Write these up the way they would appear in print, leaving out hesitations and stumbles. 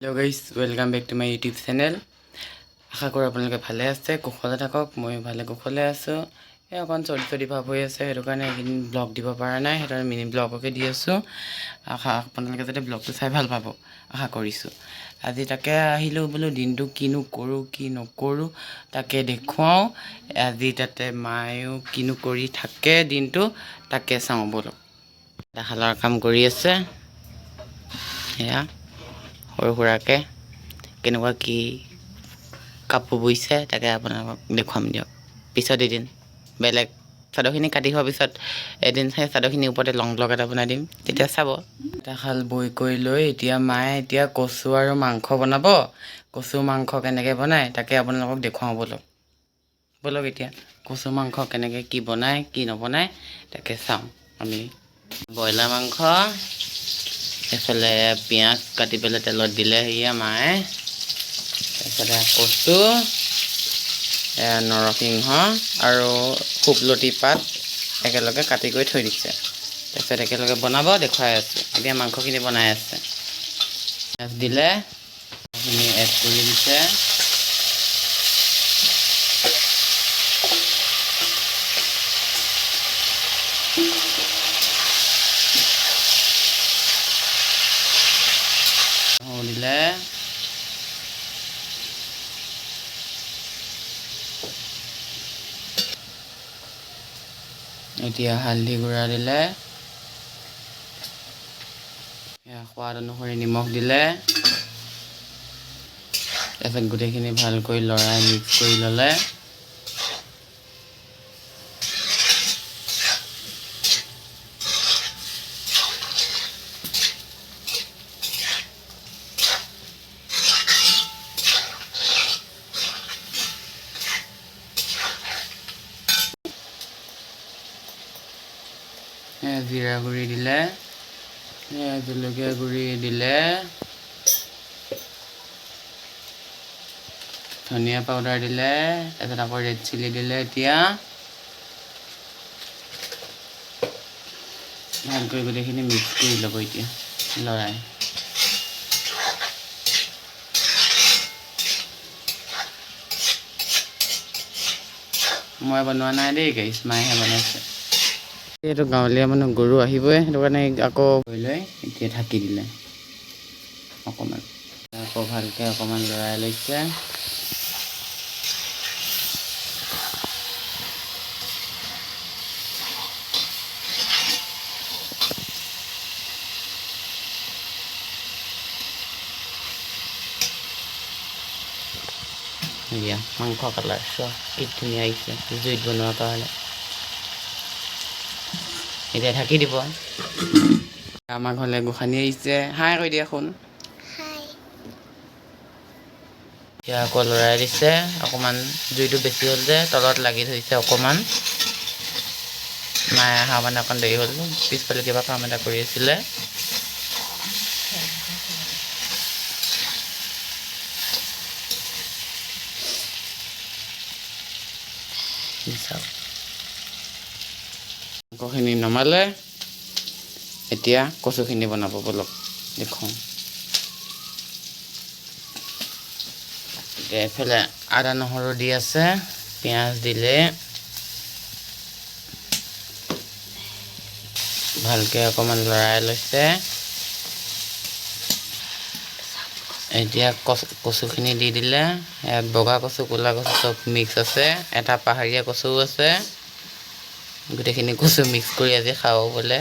Hello' guys, welcome back to my YouTube channel. আশা কৰোঁ আপোনালোকে ভালে আছে, কুশলে থাকক। ময়ো ভালে কুশলে আছোঁ। এই অকণ চৰ্দি ভাৱ হৈ আছে, সেইটো কাৰণে এইকেইদিন ব্লগ দিব পৰা নাই। সেইটো কাৰণে মিনি ব্লগকে দি আছোঁ। আপোনালোকে যাতে ব্লগটো চাই ভাল পাব আশা কৰিছোঁ। আজি তাকে আহিলোঁ বোলো, দিনটো কিনো কৰোঁ কি নকৰোঁ তাকে দেখুৱাওঁ। আজি তাতে মায়েও কিনো কৰি থাকে দিনটো, তাকে চাওঁ বোলো। শালৰ কাম কৰি আছে, সেয়া সৰু সুৰাকৈ কেনেকুৱা কি কাপোৰ বৈছে তাকে আপোনালোকক দেখুৱাম দিয়ক। পিছত এদিন বেলেগ চাদৰখিনি কাটি হোৱাৰ পিছত এদিন সেই চাদৰখিনিৰ ওপৰতে লং ব্লগ এটা বনাই দিম, তেতিয়া চাব। এটা শাল বৈ কৰি লৈ এতিয়া মায়ে কচু আৰু মাংস বনাব। কচু মাংস কেনেকৈ বনায় তাকে আপোনালোকক দেখুৱাওঁ ব'লক এতিয়া কচু মাংস কেনেকৈ কি বনায় কি নবনায় তাকে চাওঁ আমি। ব্ৰইলাৰ মাংস এইফালে পিঁয়াজ কাটি পেলাই তেলত দিলে সেয়া মায়ে। তাৰপিছতে কচু, নৰসিংহ আৰু শুকলতি পাত একেলগে কাটি কৰি থৈ দিছে। তাৰপিছত একেলগে বনাব দেখুৱাই আছোঁ। এতিয়া মাংসখিনি বনাই আছে। পিঁয়াজ দিলে, সেইখিনি এড কৰি দিছে। দিলে এতিয়া হালধি গুড়া দিলে, সোৱাদ অনুসৰি নিমখ দিলে। তাৰপিছত গোটেইখিনি ভালকৈ লৰাই মিক্স কৰি ল'লে। জিৰা গুড়ি দিলে, জলকীয়া গুড়ি দিলে, ধনিয়া পাউডাৰ দিলে, তাৰপিছত আকৌ ৰেড চিলি দিলে। এতিয়া ভালকৈ গোটেইখিনি মিক্স কৰি ল'ব এতিয়া লৰাই। মই বনোৱা নাই দেই গাইছ, মায়েহে বনাইছে। এইটো গাঁৱলীয়া মানুহ, গৰু আহিবই, সেইটো কাৰণে আকৌ কৰি লৈ এতিয়া ঢাকি দিলে অকণমান। আকৌ ভালকৈ অকণমান লৰাই লৈছে। এয়া মাংস কালাৰ চোৱা কি ধুনীয়া আহিছে জুইত বনোৱাৰ কাৰণে। এতিয়া ঢাকি দিব। আমাৰ ঘৰলৈ গোসাঁনী আহিছে, হাই কৈ দিয়া শুন। এতিয়া আকৌ লৰাই দিছে। অকণমান জুইটো বেছি হ'ল যে তলত লাগি ধৰিছে অকণমান। মায়ে অহা মানে অকণ দেৰি হ'ল, পিছফালে কিবা কাম এটা কৰি আছিলে। মাংসখিনি নমালে, এতিয়া কচুখিনি বনাব ব'লক দেখোন। এতিয়া এইফালে আদা নহৰু দি আছে, পিঁয়াজ দিলে, ভালকৈ অকণমান লৰাই লৈছে। এতিয়া কচুখিনি দি দিলে। ইয়াত বগা কচু ক'লা কচু চব মিক্স আছে, এটা পাহাৰীয়া কচুও আছে। গোটেইখিনি কচু মিক্স কৰি আজি খাব বোলে।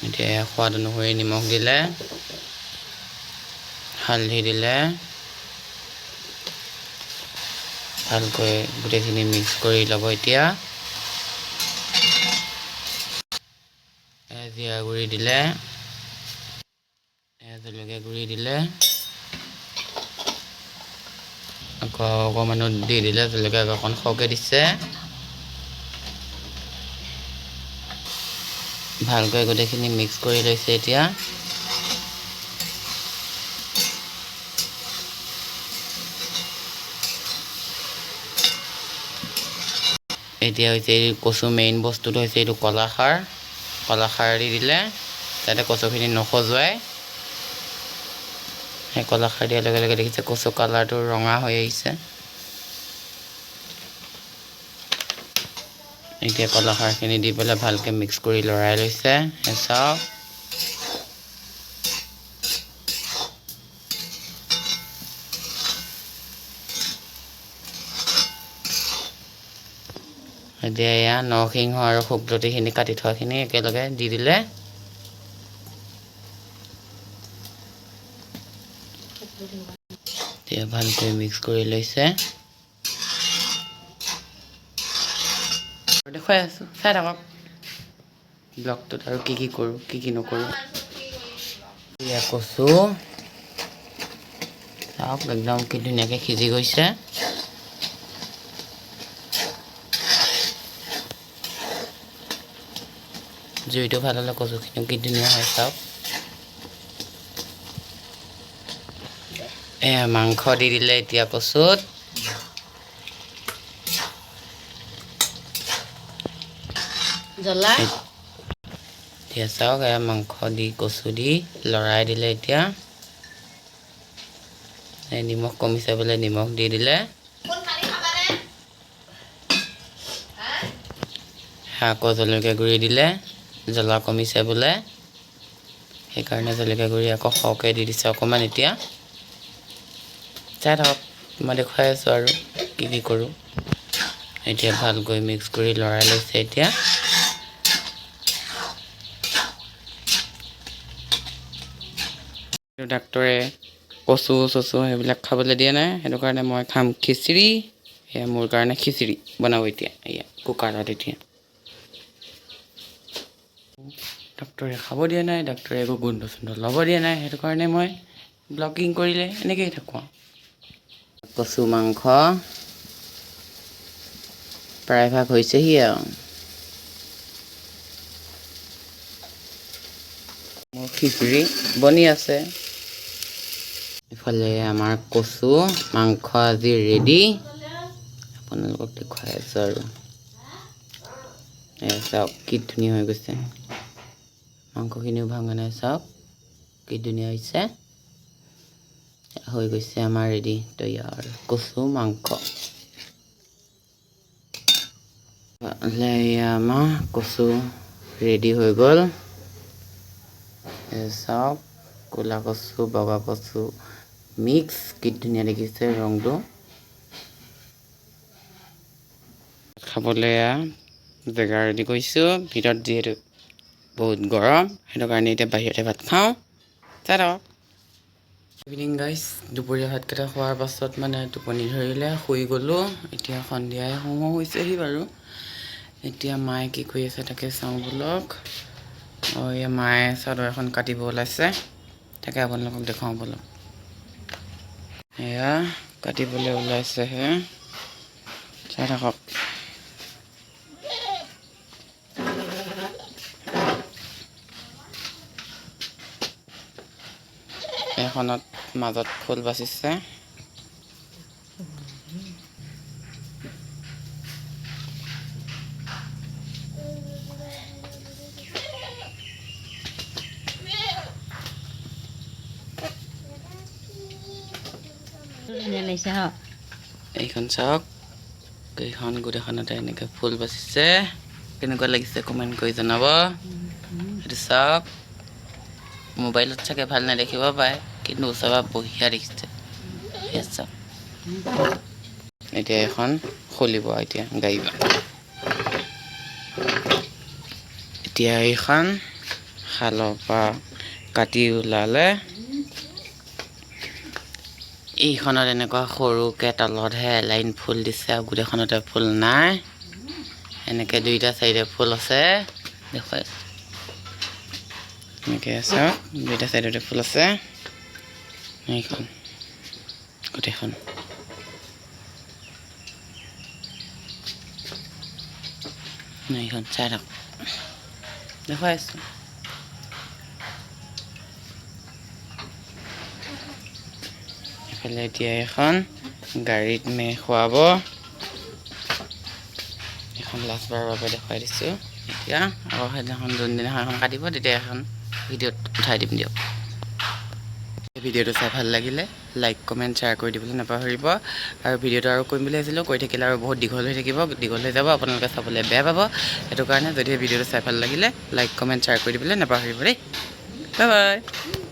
এতিয়া সোৱাদ অনুসৰি নিমখ দিলে, হালধি দিলে, ভালকৈ গোটেইখিনি মিক্স কৰি ল'ব। এতিয়া জিৰা গুড়ি দিলে, জলকীয়া গুড়ি দিলে, আকৌ অকণমানো দি দিলে, জলকীয়া অকণ সৰহকৈ দিছে। ভালকৈ গোটেইখিনি মিক্স কৰি লৈছে। এতিয়া এতিয়া হৈছে এই কচু মেইন বস্তুটো হৈছে এইটো কলাখাৰ দি দিলে যাতে কচুখিনি নখজুৱাই। সেই কলাখাৰ দিয়াৰ লগে লগে দেখিছে কচু কালাৰটো ৰঙা হৈ আহিছে। এতিয়া কলাখাৰখিনি দি পেলাই ভালকৈ মিক্স কৰি লৰাই লৈছে। চাওক এতিয়া এয়া নৰসিংহ আৰু শুকলতিখিনি কাটি থোৱাখিনি একেলগে দি দিলে। এতিয়া ভালকৈ মিক্স কৰি লৈছে। দেখুৱাই আছোঁ, চাই থাকক ব্লগটোত আৰু কি কৰোঁ কি নকৰোঁ। এয়া কচু চাওক একদম কি ধুনীয়াকৈ সিজি গৈছে। জুইটো ভাল হ'লে কচুখিনিও কি ধুনীয়া হয় চাওক। এয়া মাংস দি দিলে এতিয়া কচুত। এতিয়া চাওক এয়া মাংস দি কচু দি লৰাই দিলে। এতিয়া নিমখ কমিছে বোলে, নিমখ দি দিলে। আকৌ জলকীয়া গুড়ি দিলে, জ্বলা কমিছে বোলে সেইকাৰণে জলকীয়া গুড়ি আকৌ সৰহকৈ দি দিছে অকণমান। এতিয়া চাই থাকক, মই দেখুৱাই আছোঁ আৰু কি কৰোঁ। এতিয়া ভালকৈ মিক্স কৰি লৰাই লৈছে। এতিয়া ডাক্তৰে কচু চচু সেইবিলাক খাবলৈ দিয়া নাই, সেইটো কাৰণে মই খাম খিচিৰি। সেয়া মোৰ কাৰণে খিচিৰি বনাব এতিয়া এয়া কুকাৰত। এতিয়া ডাক্তৰে খাব দিয়া নাই, ডাক্তৰে একো গোন্ধ চোন্ধ ল'ব দিয়া নাই, সেইটো কাৰণে মই ব্লগিং কৰিলে এনেকৈয়ে থাকোঁ। কচু মাংস প্ৰায়ভাগ হৈছেহি আৰু মোৰ খিচিৰি বনি আছে। ইফালে আমাৰ কচু মাংস আজি ৰেডি, আপোনালোকক দেখুৱাই আছোঁ আৰু চাওক কি ধুনীয়া হৈ গৈছে। মাংসখিনিও ভাঙা নাই, চাওক কি ধুনীয়া হৈছে। হৈ গৈছে আমাৰ ৰেডি তৈয়াৰ কচু মাংস। আমাৰ কচু ৰেডি হৈ গ'ল। চাওক ক'লা কচু বগা কচু মিক্স, কি ধুনীয়া দেখিছে ৰংটো। খাবলৈ জেগা ৰেডি কৰিছোঁ, ভিতৰত যিহেতু বহুত গৰম সেইটো কাৰণে এতিয়া বাহিৰতে ভাত খাওঁ। চাই থাকক। ইভিনিং গাইজ, দুপৰীয়া ভাতকেইটা খোৱাৰ পাছত মানে টোপনি ধৰিলে, শুই গ'লোঁ। এতিয়া সন্ধিয়াই হওঁ হৈছেহি বাৰু। এতিয়া মায়ে কি কৰি আছে তাকে চাওঁ ব'লক। এয়া মায়ে চাদৰ এখন কাটিব ওলাইছে, তাকে আপোনালোকক দেখুৱাওঁ ব'লক। এয়া কাটিবলৈ ওলাইছেহে, চাই থাকক। এখনত মাজত ফুল বাচিছে। এইখন চাওক, এইখন গোটেইখনতে এনেকৈ ফুল বাচিছে। কেনেকুৱা লাগিছে কমেণ্ট কৰি জনাব। সেইটো চাওক, মোবাইলত চাগে ভাল নেদেখিব পাৰে, কিন্তু ওচৰৰ পৰা বঢ়িয়া দেখিছে। চাওক এতিয়া এখন খুলিব এতিয়া গাড়ী। এতিয়া এইখন শালৰ পৰা কাটি ওলালে। এইখনত এনেকুৱা সৰুকৈ তলতহে এলাইন ফুল দিছে আৰু গোটেইখনতে ফুল নাই। এনেকৈ দুইটা চাইডে ফুল আছে, দেখুৱাই এনেকৈ আছে, দুইটা চাইডতে ফুল আছে। এইখন গোটেইখন এইখন চাই থাকক, দেখুৱাই আছোঁ। এইফালে এতিয়া এখন গাড়ীত খুৱাব। এখন লাষ্টবাৰৰ বাবে দেখুৱাই দিছোঁ এতিয়া আকৌ সেইদিনাখন যোনদিনাখন এখন কাটিব তেতিয়া এখন ভিডিঅ'ত উঠাই দিম দিয়ক ভিডিঅ'টো চাই ভাল লাগিলে লাইক কমেণ্ট শ্বেয়াৰ কৰি দিবলৈ নাপাহৰিব আৰু ভিডিঅ'টো আৰু কৰিম বুলি ভাবিছিলোঁ কৰি থাকিলে আৰু বহুত দীঘল হৈ থাকিব দীঘল হৈ যাব আপোনালোকে চাবলৈ বেয়া পাব সেইটো কাৰণে যদি ভিডিঅ'টো চাই ভাল লাগিলে লাইক কমেণ্ট শ্বেয়াৰ কৰি দিবলৈ নাপাহৰিব দেই বাই বাই